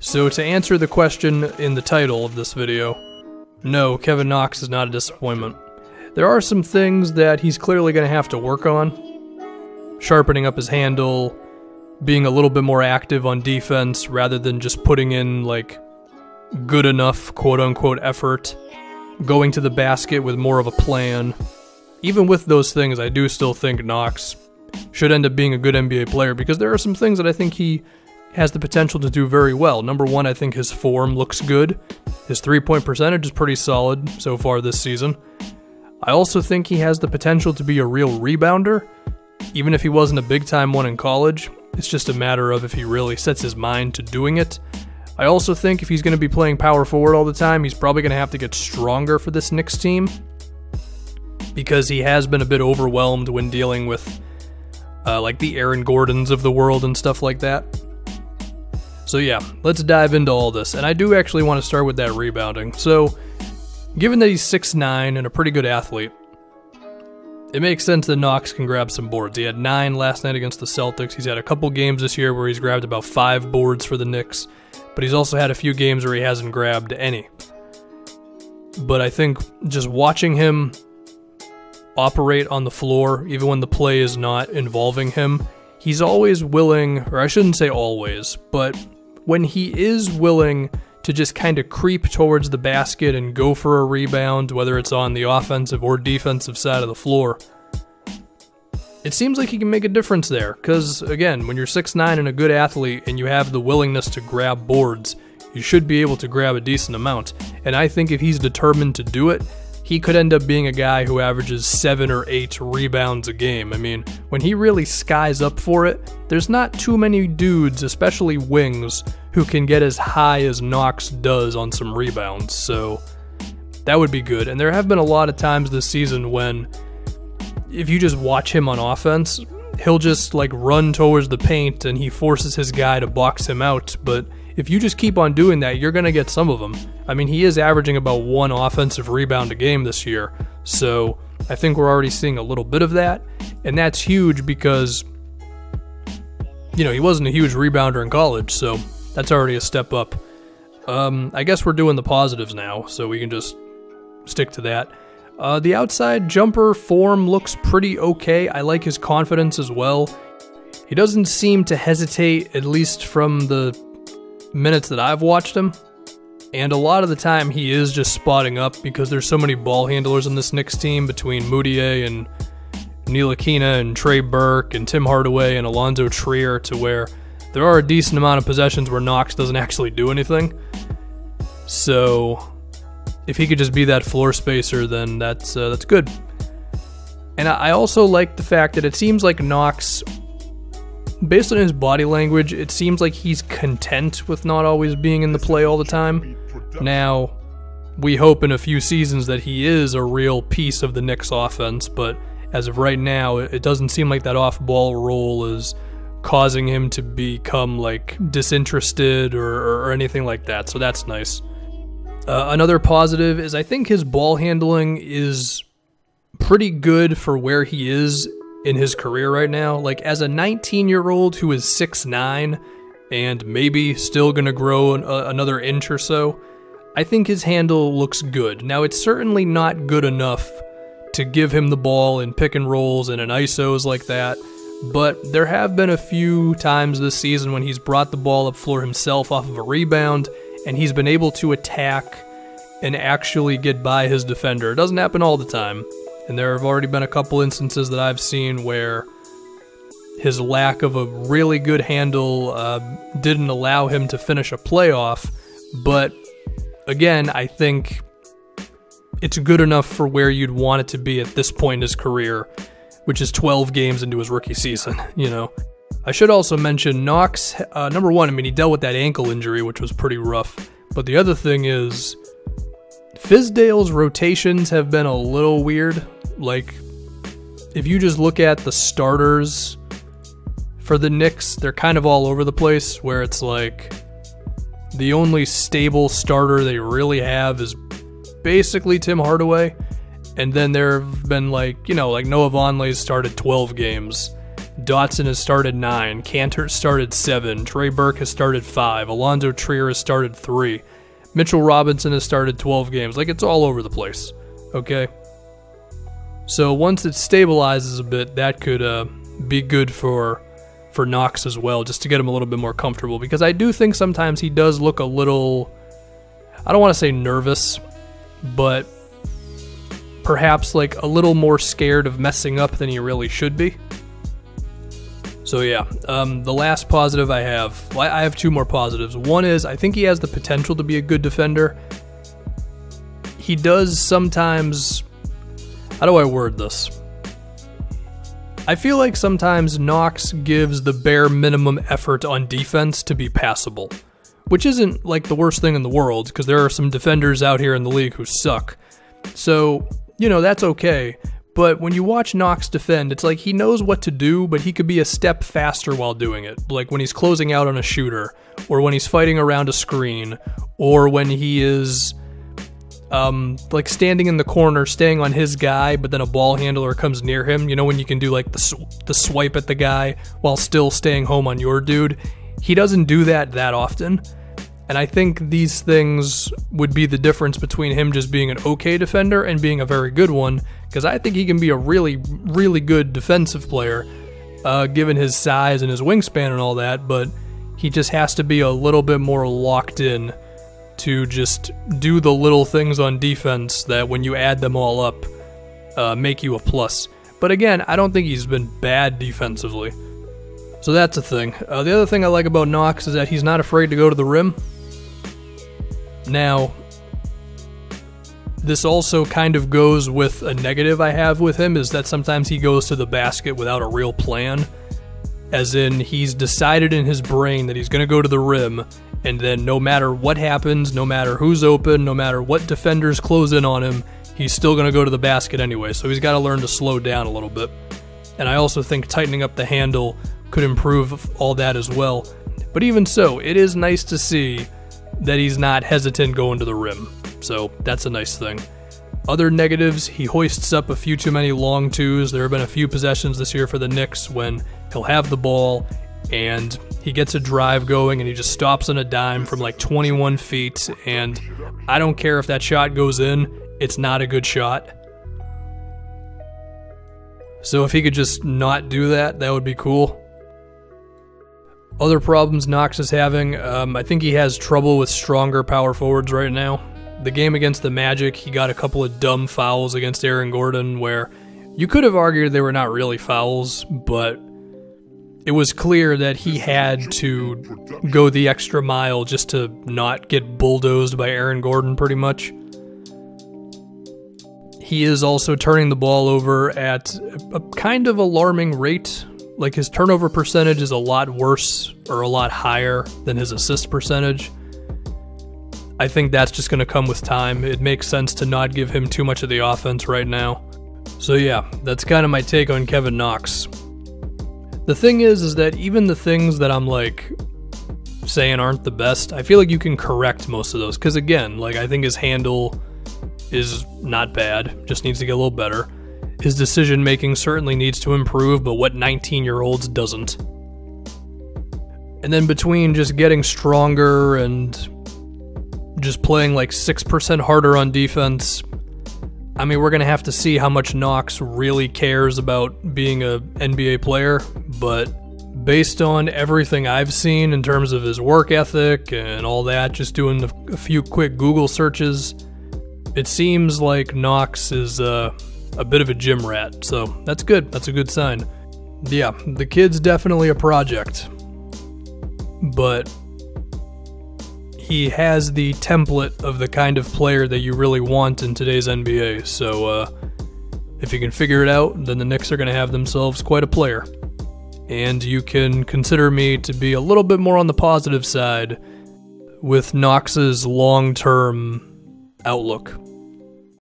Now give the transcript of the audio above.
So to answer the question in the title of this video, no, Kevin Knox is not a disappointment. There are some things that he's clearly going to have to work on. Sharpening up his handle, being a little bit more active on defense rather than just putting in like good enough quote-unquote effort, going to the basket with more of a plan. Even with those things, I do still think Knox should end up being a good NBA player because there are some things that I think he has the potential to do very well. Number one, I think his form looks good. His three-point percentage is pretty solid so far this season. I also think he has the potential to be a real rebounder, even if he wasn't a big-time one in college. It's just a matter of if he really sets his mind to doing it. I also think if he's going to be playing power forward all the time, he's probably going to have to get stronger for this Knicks team because he has been a bit overwhelmed when dealing with like the Aaron Gordons of the world and stuff like that. So yeah, let's dive into all this. And I do actually want to start with that rebounding. So, given that he's 6'9" and a pretty good athlete, it makes sense that Knox can grab some boards. He had 9 last night against the Celtics. He's had a couple games this year where he's grabbed about 5 boards for the Knicks, but he's also had a few games where he hasn't grabbed any. But I think just watching him operate on the floor, even when the play is not involving him, he's always willing, or I shouldn't say always, but when he is willing to just kind of creep towards the basket and go for a rebound, whether it's on the offensive or defensive side of the floor, it seems like he can make a difference there. Because, again, when you're 6'9" and a good athlete and you have the willingness to grab boards, you should be able to grab a decent amount. And I think if he's determined to do it, he could end up being a guy who averages 7 or 8 rebounds a game. I mean, when he really skies up for it, there's not too many dudes, especially wings, who can get as high as Knox does on some rebounds. So that would be good. And there have been a lot of times this season when, if you just watch him on offense, he'll just like run towards the paint and he forces his guy to box him out. But if you just keep on doing that, you're going to get some of them. I mean, he is averaging about 1 offensive rebound a game this year. So I think we're already seeing a little bit of that. And that's huge because, you know, he wasn't a huge rebounder in college. So that's already a step up. I guess we're doing the positives now, so we can just stick to that. The outside jumper form looks pretty okay. I like his confidence as well. He doesn't seem to hesitate, at least from the minutes that I've watched him. And a lot of the time he is just spotting up because there's so many ball handlers on this Knicks team between Moutier and Ntilikina and Trey Burke and Tim Hardaway and Alonzo Trier to where there are a decent amount of possessions where Knox doesn't actually do anything. So if he could just be that floor spacer, then that's good. And I also like the fact that it seems like Knox, based on his body language, it seems like he's content with not always being in the play all the time. Now, we hope in a few seasons that he is a real piece of the Knicks offense, but as of right now, it doesn't seem like that off-ball role is causing him to become like disinterested or anything like that, so that's nice. Another positive is I think his ball handling is pretty good for where he is in his career right now. Like, as a 19-year-old who is 6'9" and maybe still going to grow another inch or so, I think his handle looks good. Now, it's certainly not good enough to give him the ball in pick and rolls and in ISOs like that, but there have been a few times this season when he's brought the ball up floor himself off of a rebound, and he's been able to attack and actually get by his defender. It doesn't happen all the time, and there have already been a couple instances that I've seen where his lack of a really good handle didn't allow him to finish a playoff, but again, I think it's good enough for where you'd want it to be at this point in his career, which is 12 games into his rookie season, you know. I should also mention Knox, number one, I mean, he dealt with that ankle injury, which was pretty rough, but the other thing is Fizdale's rotations have been a little weird. Like, if you just look at the starters for the Knicks, they're kind of all over the place, where it's like the only stable starter they really have is basically Tim Hardaway, and then there have been like, you know, like Noah Vonleh's started 12 games, Dotson has started 9, Cantor started 7, Trey Burke has started 5, Alonzo Trier has started 3, Mitchell Robinson has started 12 games. Like, it's all over the place, okay? So once it stabilizes a bit, that could be good for Knox as well, just to get him a little bit more comfortable, because I do think sometimes he does look a little, I don't want to say nervous, but perhaps like a little more scared of messing up than he really should be. So yeah, the last positive I have 2 more positives. One is I think he has the potential to be a good defender. He does sometimes, how do I word this? I feel like sometimes Knox gives the bare minimum effort on defense to be passable, which isn't like the worst thing in the world, because there are some defenders out here in the league who suck. So, you know, that's okay. But when you watch Knox defend, it's like he knows what to do, but he could be a step faster while doing it. Like when he's closing out on a shooter, or when he's fighting around a screen, or when he is like standing in the corner, staying on his guy, but then a ball handler comes near him. You know, when you can do like the swipe at the guy while still staying home on your dude. He doesn't do that often. And I think these things would be the difference between him just being an okay defender and being a very good one, because I think he can be a really, really good defensive player, given his size and his wingspan and all that, but he just has to be a little bit more locked in to just do the little things on defense that when you add them all up, make you a plus. But again, I don't think he's been bad defensively. So that's a thing. The other thing I like about Knox is that he's not afraid to go to the rim. Now, this also kind of goes with a negative I have with him, is that sometimes he goes to the basket without a real plan. As in, he's decided in his brain that he's going to go to the rim, and then no matter what happens, no matter who's open, no matter what defenders close in on him, he's still going to go to the basket anyway, so he's got to learn to slow down a little bit. And I also think tightening up the handle could improve all that as well. But even so, it is nice to see that he's not hesitant going to the rim, so that's a nice thing. Other negatives, he hoists up a few too many long twos. There have been a few possessions this year for the Knicks when he'll have the ball and he gets a drive going and he just stops on a dime from like 21 feet, and I don't care if that shot goes in, it's not a good shot. So if he could just not do that, that would be cool. Other problems Knox is having, I think he has trouble with stronger power forwards right now. The game against the Magic, he got a couple of dumb fouls against Aaron Gordon where you could have argued they were not really fouls, but it was clear that he had to go the extra mile just to not get bulldozed by Aaron Gordon pretty much. He is also turning the ball over at a kind of alarming rate. Like, his turnover percentage is a lot worse or a lot higher than his assist percentage. I think that's just going to come with time. It makes sense to not give him too much of the offense right now. So yeah, that's kind of my take on Kevin Knox. The thing is that even the things that I'm like saying aren't the best, I feel like you can correct most of those. Because again, like, I think his handle is not bad, just needs to get a little better. His decision making certainly needs to improve, but what 19-year-olds doesn't? And then between just getting stronger and just playing like 6% harder on defense, I mean, we're going to have to see how much Knox really cares about being an NBA player, but based on everything I've seen in terms of his work ethic and all that, just doing a few quick Google searches, it seems like Knox is a bit of a gym rat, so that's good. That's a good sign. Yeah, the kid's definitely a project, but he has the template of the kind of player that you really want in today's NBA, so if you can figure it out, then the Knicks are going to have themselves quite a player. And you can consider me to be a little bit more on the positive side with Knox's long-term outlook.